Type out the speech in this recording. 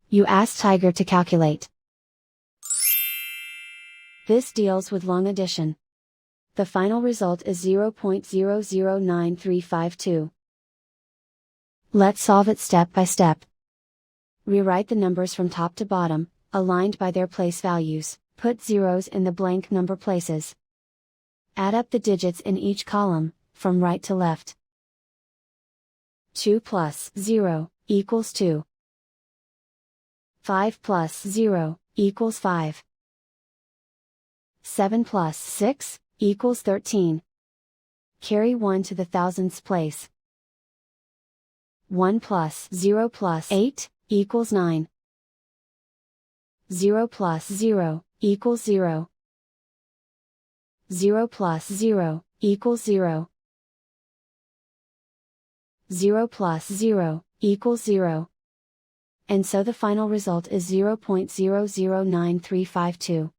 You ask Tiger to calculate. This deals with long addition. The final result is 0.009352. Let's solve it step by step. Rewrite the numbers from top to bottom, aligned by their place values, put zeros in the blank number places. Add up the digits in each column, from right to left. 2 plus 0 equals 2. 5 plus 0 equals 5. 7 plus 6 equals 13. Carry 1 to the thousandths place. 1 plus 0 plus 8 equals 9. 0 plus 0 equals 0. 0 plus 0 equals 0. 0 plus 0 equals 0. And so the final result is 0.009352.